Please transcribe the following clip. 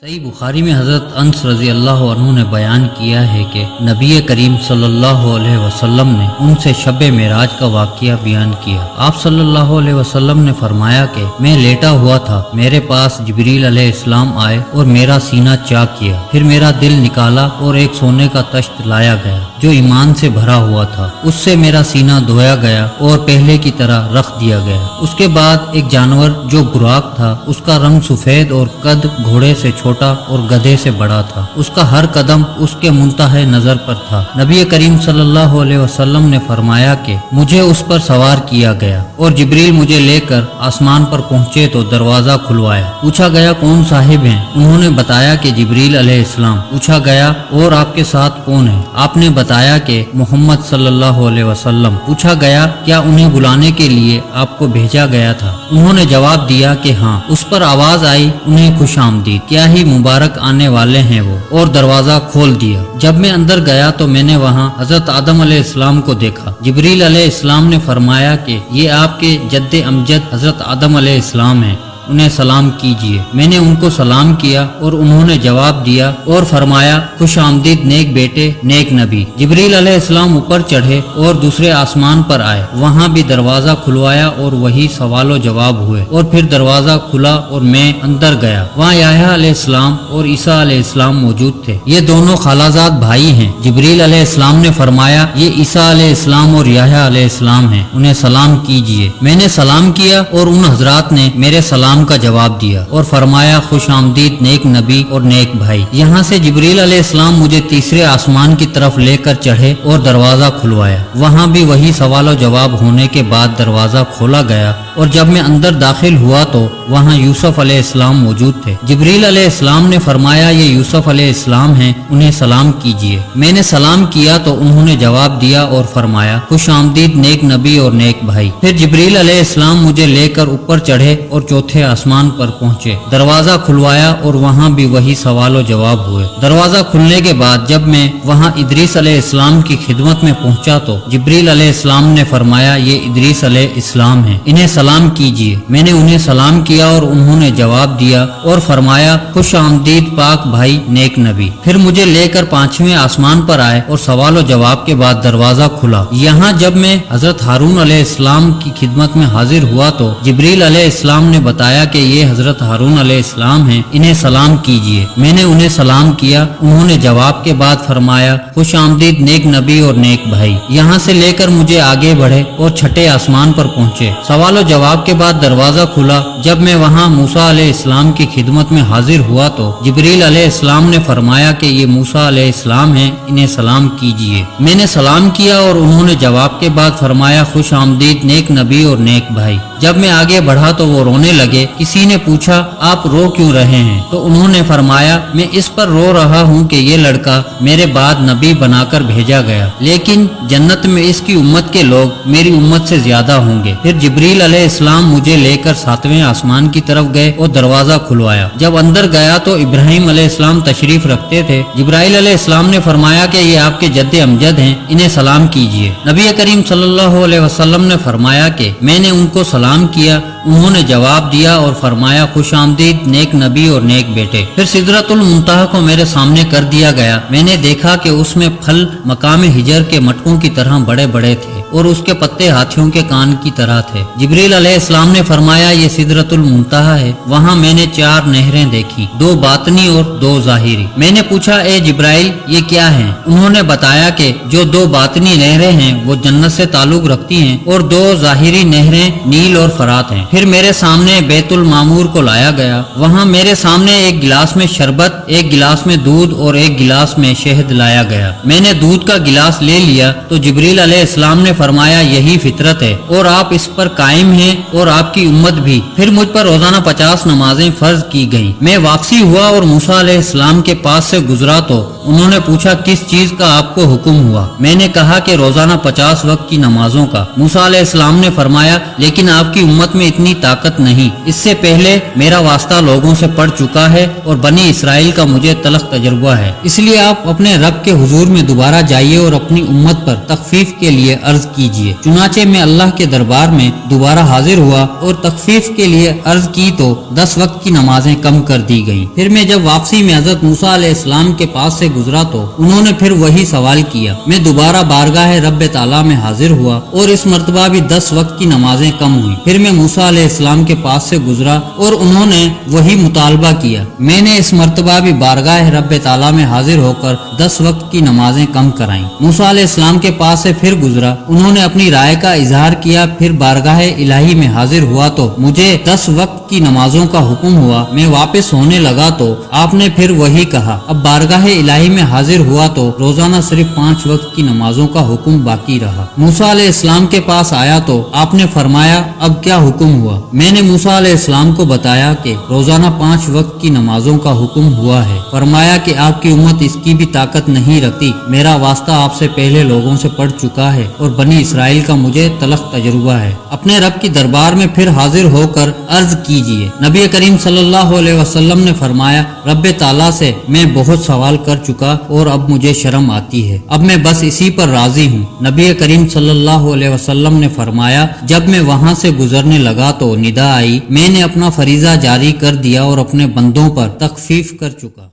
صحیح بخاری میں حضرت انس رضی اللہ عنہ نے بیان کیا ہے کہ نبی کریم صلی اللہ علیہ وسلم نے ان سے شب معراج کا واقعہ بیان کیا۔ آپ صلی اللہ علیہ وسلم نے فرمایا کہ میں لیٹا ہوا تھا، میرے پاس جبریل علیہ السلام آئے اور میرا سینہ چاک کیا، پھر میرا دل نکالا اور ایک سونے کا تشت لایا گیا جو ایمان سے بھرا ہوا تھا، اس سے میرا سینہ دھویا گیا اور پہلے کی طرح رکھ دیا گیا۔ اس کے بعد ایک جانور جو براق تھا، اس کا رنگ سفید اور قد گھوڑے سے چھوٹا اور گدھے سے بڑا تھا، اس کا ہر قدم اس کے منتہے نظر پر تھا۔ نبی کریم صلی اللہ علیہ وسلم نے فرمایا کہ مجھے اس پر سوار کیا گیا اور جبریل مجھے لے کر آسمان پر پہنچے تو دروازہ کھلوایا۔ پوچھا گیا کون صاحب ہیں؟ انہوں نے بتایا کہ جبریل علیہ السلام۔ پوچھا گیا اور آپ کے ساتھ کون ہے؟ آپ نے بتایا کہ محمد صلی اللہ علیہ وسلم۔ پوچھا گیا کیا انہیں بلانے کے لیے آپ کو بھیجا گیا تھا؟ انہوں نے جواب دیا کہ ہاں۔ اس پر آواز آئی انہیں خوش آمدید، کیا ہی مبارک آنے والے ہیں وہ، اور دروازہ کھول دیا۔ جب میں اندر گیا تو میں نے وہاں حضرت آدم علیہ السلام کو دیکھا۔ جبریل علیہ السلام نے فرمایا کہ یہ آپ کے جد امجد حضرت آدم علیہ السلام ہیں، انہیں سلام کیجیے۔ میں نے ان کو سلام کیا اور انہوں نے جواب دیا اور فرمایا خوش آمدید نیک بیٹے نیک نبی۔ جبریل علیہ السلام اوپر چڑھے اور دوسرے آسمان پر آئے، وہاں بھی دروازہ کھلوایا اور وہی سوال و جواب ہوئے، اور پھر دروازہ کھلا اور میں اندر گیا۔ وہاں یحییٰ علیہ السلام اور عیسیٰ علیہ السلام موجود تھے، یہ دونوں خالازاد بھائی ہیں۔ جبریل علیہ السلام نے فرمایا یہ عیسیٰ علیہ السلام اور یحییٰ علیہ السلام ہیں، انہیں سلام کیجیے۔ میں نے سلام کیا اور ان حضرات نے میرے سلام کا جواب دیا اور فرمایا خوش آمدید نیک نبی اور نیک بھائی۔ یہاں سے جبریل علیہ السلام مجھے تیسرے آسمان کی طرف لے کر چڑھے اور دروازہ کھلوایا، وہاں بھی وہی سوال و جواب ہونے کے بعد دروازہ کھولا گیا، اور جب میں اندر داخل ہوا تو وہاں یوسف علیہ السلام موجود تھے۔ جبریل علیہ السلام نے فرمایا یہ یوسف علیہ السلام ہیں، انہیں سلام کیجیے۔ میں نے سلام کیا تو انہوں نے جواب دیا اور فرمایا خوش آمدید نیک نبی اور نیک بھائی۔ پھر جبریل علیہ السلام مجھے لے کر اوپر چڑھے اور چوتھے آسمان پر پہنچے، دروازہ کھلوایا اور وہاں بھی وہی سوال و جواب ہوئے۔ دروازہ کھلنے کے بعد جب میں وہاں ادریس علیہ السلام کی خدمت میں پہنچا تو جبریل علیہ السلام نے فرمایا یہ ادریس علیہ السلام ہیں، انہیں سلام کیجیے۔ میں نے انہیں سلام کیا اور انہوں نے جواب دیا اور فرمایا خوش آمدید پاک بھائی نیک نبی۔ پھر مجھے لے کر پانچویں آسمان پر آئے اور سوال و جواب کے بعد دروازہ کھلا۔ یہاں جب میں حضرت ہارون علیہ السلام کی خدمت میں حاضر ہوا تو جبریل علیہ السلام نے بتایا کہ یہ حضرت ہارون علیہ السلام ہیں، انہیں سلام کیجیے۔ میں نے انہیں سلام کیا، انہوں نے جواب کے بعد فرمایا خوش آمدید نیک نبی اور نیک بھائی۔ یہاں سے لے کر مجھے آگے بڑھے اور چھٹے آسمان پر پہنچے۔ سوال و جواب کے بعد دروازہ کھلا۔ جب میں وہاں موسیٰ علیہ السلام کی خدمت میں حاضر ہوا تو جبریل علیہ السلام نے فرمایا کہ یہ موسیٰ علیہ السلام ہیں، انہیں سلام کیجیے۔ میں نے سلام کیا اور انہوں نے جواب کے بعد فرمایا خوش آمدید نیک نبی اور نیک بھائی۔ جب میں آگے بڑھا تو وہ رونے لگے۔ کسی نے پوچھا آپ رو کیوں رہے ہیں؟ تو انہوں نے فرمایا میں اس پر رو رہا ہوں کہ یہ لڑکا میرے بعد نبی بنا کر بھیجا گیا، لیکن جنت میں اس کی امت کے لوگ میری امت سے زیادہ ہوں گے۔ پھر جبریل علیہ السلام مجھے لے کر ساتویں آسمان کی طرف گئے اور دروازہ کھلوایا۔ جب اندر گیا تو ابراہیم علیہ السلام تشریف رکھتے تھے۔ جبرائیل علیہ السلام نے فرمایا کہ یہ آپ کے جد امجد ہیں، انہیں سلام کیجیے۔ نبی کریم صلی اللہ علیہ وسلم نے فرمایا کہ میں نے ان کو سلام کیا، انہوں نے جواب دیا اور فرمایا خوش آمدید نیک نبی اور نیک بیٹے۔ پھر سدرۃ المنتہا کو میرے سامنے کر دیا گیا۔ میں نے دیکھا کہ اس میں پھل مقام ہجر کے مٹکوں کی طرح بڑے بڑے تھے اور اس کے پتے ہاتھیوں کے کان کی طرح تھے۔ جبریل علیہ السلام نے فرمایا یہ سدرۃ المنتہا ہے۔ وہاں میں نے 4 نہریں دیکھی، 2 باطنی اور 2 ظاہری۔ میں نے پوچھا اے جبرائیل یہ کیا ہیں؟ انہوں نے بتایا کہ جو 2 باطنی نہریں ہیں وہ جنت سے تعلق رکھتی ہیں اور 2 ظاہری نہریں نیل اور فرات ہیں۔ پھر میرے سامنے بیت المعمور کو لایا گیا، وہاں میرے سامنے ایک گلاس میں شربت، ایک گلاس میں دودھ اور ایک گلاس میں شہد لایا گیا۔ میں نے دودھ کا گلاس لے لیا تو جبریل علیہ السلام نے فرمایا یہی فطرت ہے اور آپ اس پر قائم ہیں اور آپ کی امت بھی۔ پھر مجھ پر روزانہ 50 نمازیں فرض کی گئیں۔ میں واپسی ہوا اور موسیٰ علیہ السلام کے پاس سے گزرا تو انہوں نے پوچھا کس چیز کا آپ کو حکم ہوا؟ میں نے کہا کہ روزانہ 50 وقت کی نمازوں کا۔ موسیٰ علیہ السلام نے فرمایا لیکن آپ کی امت میں اتنی طاقت نہیں، اس سے پہلے میرا واسطہ لوگوں سے پڑ چکا ہے اور بنی اسرائیل کا مجھے تلخ تجربہ ہے، اس لیے آپ اپنے رب کے حضور میں دوبارہ جائیے اور اپنی امت پر تخفیف کے لیے عرض کیجیے۔ چنانچہ میں اللہ کے دربار میں دوبارہ حاضر ہوا اور تخفیف کے لیے عرض کی تو 10 وقت کی نمازیں کم کر دی گئیں۔ پھر میں جب واپسی میں حضرت موسیٰ علیہ السلام کے پاس سے گزرا تو انہوں نے پھر وہی سوال کیا۔ میں دوبارہ بارگاہ رب تعالیٰ میں حاضر ہوا اور اس مرتبہ بھی 10 وقت کی نمازیں کم ہوئی۔ پھر میں موسیٰ علیہ السلام کے پاس سے گزرا اور انہوں نے وہی مطالبہ کیا۔ میں نے اس مرتبہ بھی بارگاہ رب تعالیٰ میں حاضر ہو کر 10 وقت کی نمازیں کم کرائیں۔ موسیٰ علیہ السلام کے پاس سے پھر گزرا، انہوں نے اپنی رائے کا اظہار کیا۔ پھر بارگاہ الہی میں حاضر ہوا تو مجھے 10 وقت کی نمازوں کا حکم ہوا۔ میں واپس ہونے لگا تو آپ نے پھر وہی کہا۔ اب بارگاہ الہی میں حاضر ہوا تو روزانہ صرف 5 وقت کی نمازوں کا حکم باقی رہا۔ موسیٰ علیہ السلام کے پاس آیا تو آپ نے فرمایا اب کیا حکم ہوا؟ میں نے موسیٰ علیہ السلام کو بتایا کہ روزانہ 5 وقت کی نمازوں کا حکم ہوا ہے۔ فرمایا کہ آپ کی امت اس کی بھی طاقت نہیں رکھتی، میرا واسطہ آپ سے پہلے لوگوں سے پڑ چکا ہے اور بنی اسرائیل کا مجھے تلخ تجربہ ہے۔ اپنے رب کی دربار میں پھر حاضر ہو کر عرض کیجیے۔ نبی کریم صلی اللہ علیہ وسلم نے فرمایا رب تعالیٰ سے میں بہت سوال کر چکا اور اب مجھے شرم آتی ہے، اب میں بس اسی پر راضی ہوں۔ نبی کریم صلی اللہ علیہ وسلم نے فرمایا جب میں وہاں سے گزرنے لگا تو ندا آئی، میں نے اپنا فریضہ جاری کر دیا اور اپنے بندوں پر تخفیف کر چکا۔